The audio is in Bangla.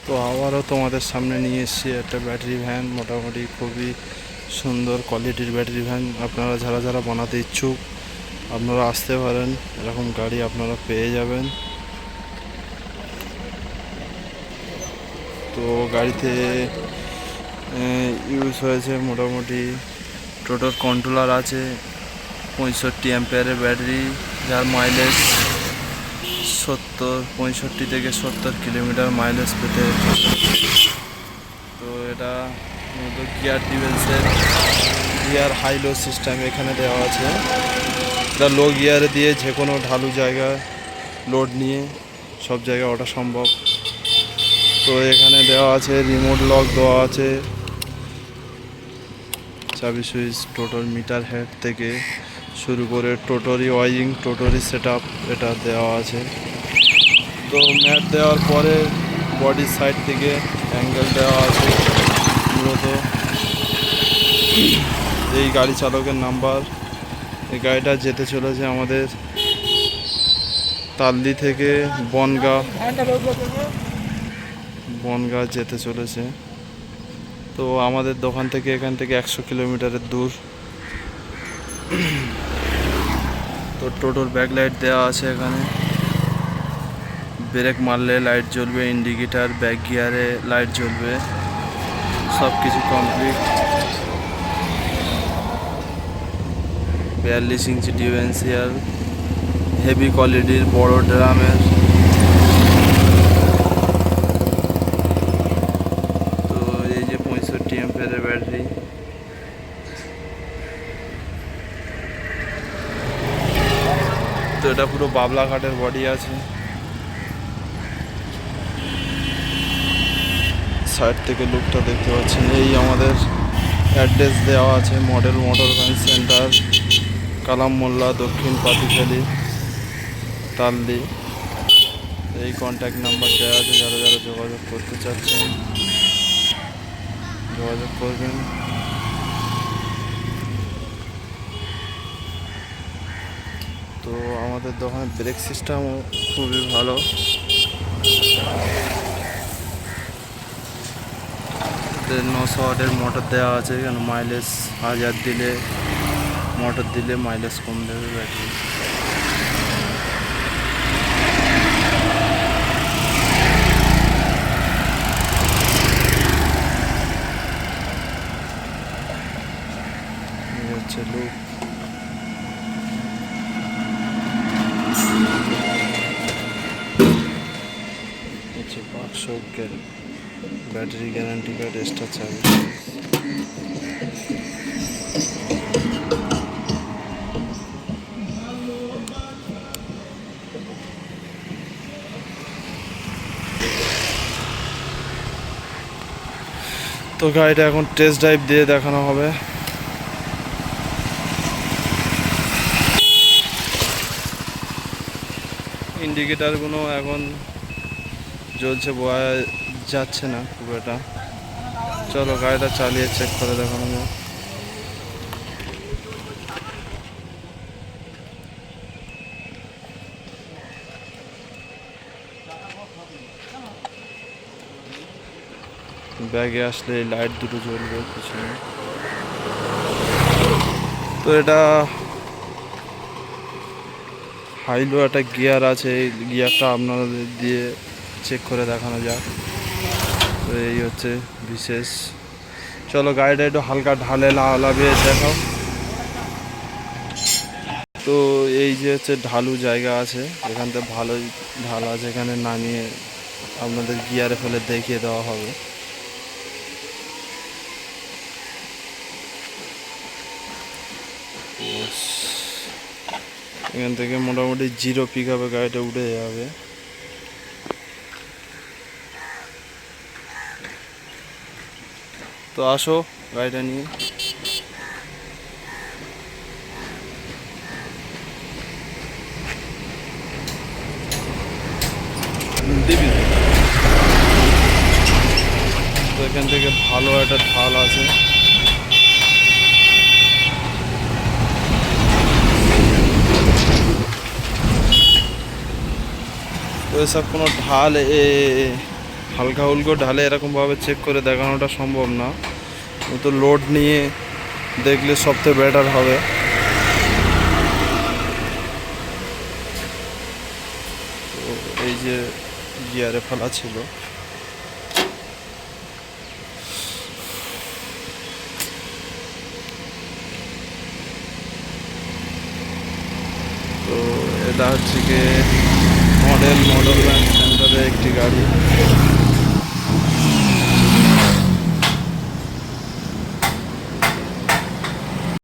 তো আবারও তোমাদের সামনে নিয়ে এসেছি একটা ব্যাটারি ভ্যান, মোটামুটি খুবই সুন্দর কোয়ালিটির ব্যাটারি ভ্যান। আপনারা যারা যারা বানাতে ইচ্ছুক আপনারা আসতে পারেন, এরকম গাড়ি আপনারা পেয়ে যাবেন। তো গাড়িতে ইউজ হয়েছে মোটামুটি টোটাল কন্ট্রোলার আছে, 65 অ্যাম্পিয়ারের ব্যাটারি, যার মাইলেজ 65 থেকে 70 কিলোমিটার মাইলেজ পেতে। তো এটা মূলত গিয়ার ডিভেলসের গিয়ার হাই লো সিস্টেম এখানে দেওয়া আছে। এটা লো গিয়ারে দিয়ে যে কোনো ঢালু জায়গায় লোড নিয়ে সব জায়গায় ওঠা সম্ভব। তো এখানে দেওয়া আছে রিমোট লক দেওয়া আছে, চাবি সুইচ, টোটাল মিটার হেড থেকে শুরু করে totally wiring, totally set up এটা দেওয়া আছে। তো ম্যাট দেওয়ার পরে বডির সাইড থেকে অ্যাঙ্গেল দেওয়া আছে। মূলত এই গাড়ি চালকের নাম্বার, এই গাড়িটা যেতে চলেছে আমাদের তালদি থেকে বনগাঁ যেতে চলেছে। তো আমাদের দোকান থেকে এখান থেকে 100 কিলোমিটারের দূর। তো টোটাল ব্যাক লাইট দেওয়া আছে এখানে, ব্রেক মারলে লাইট জ্বলবে, ইন্ডিকেটার, ব্যাক গিয়ারে লাইট জ্বলবে, সব কিছু কমপ্লিট। 42 ইঞ্চি ডিফারেন্সিয়াল, হেভি কোয়ালিটির বড় ড্রামের। তো এই যে 65 অ্যাম্পিয়ারের ব্যাটারি। তো এটা পুরো বাবলা ঘাটের বডি আছে। সাইড থেকে লুকটা দেখতে পাচ্ছেন। এই আমাদের অ্যাড্রেস দেওয়া আছে, মডেল মোটর ভ্যান সেন্টার, কালাম মোল্লা, দক্ষিণ পাতিখালি, তালদি। এই কন্ট্যাক্ট নাম্বার দেওয়া আছে, যারা যারা যোগাযোগ করতে চাচ্ছেন যোগাযোগ করবেন। তো আমাদের দোকানের ব্রেক সিস্টেমও খুবই ভালো। 900 ওয়াটের মোটর দেওয়া আছে, কেন মাইলেজ 1000 দিলে মোটর দিলে মাইলেজ কম দেবে ব্যাটারি। হচ্ছে লুক। হচ্ছে বাক্স, ব্যাটারি গ্যারান্টি কার্ড, এক্সট্রা চাবি। তো গাড়িটা এখন টেস্ট ড্রাইভ দিয়ে দেখানো হবে। ইন্ডিকেটারগুলো এখন জ্বলছে, বোঝা যাচ্ছে না খুব একটা। চলো গাড়িটা চালিয়ে চেক করে দেখানো যাক। ব্যাগে আসলে লাইট দুটো জ্বলবে পিছনে। তো এটা হাইলো একটা গিয়ার আছে, এই গিয়ারটা আপনাদের দিয়ে চেক করে দেখানো যাক। তো এই হচ্ছে বিশেষ। চলো গাড়িটা একটু হালকা ঢালে লাভিয়ে দেখাও। তো এই যে হচ্ছে ঢালু জায়গা আছে, এখান থেকে ভালোই ঢাল আছে, এখানে নামিয়ে আপনাদের গিয়ারে ফেলে দেখিয়ে দেওয়া হবে। এখান থেকে মোটামুটি 0 পিক আপে গাড়িটা উঠে যাবে। তো আসো গাড়িটা নিয়ে। দিবি তো এখান থেকে ভালো একটা ঢাল আছে। তো এসব কোনো ঢাল হালকা হুলকো ঢালে এরকমভাবে চেক করে দেখানোটা সম্ভব না, তো লোড নিয়ে দেখলে সবথেকে বেটার হবে। তো এই যে গিয়ারে ফেলা ছিল, তো এটা হচ্ছে কি মডেল ব্যাংক সেন্টারের একটি গাড়ি।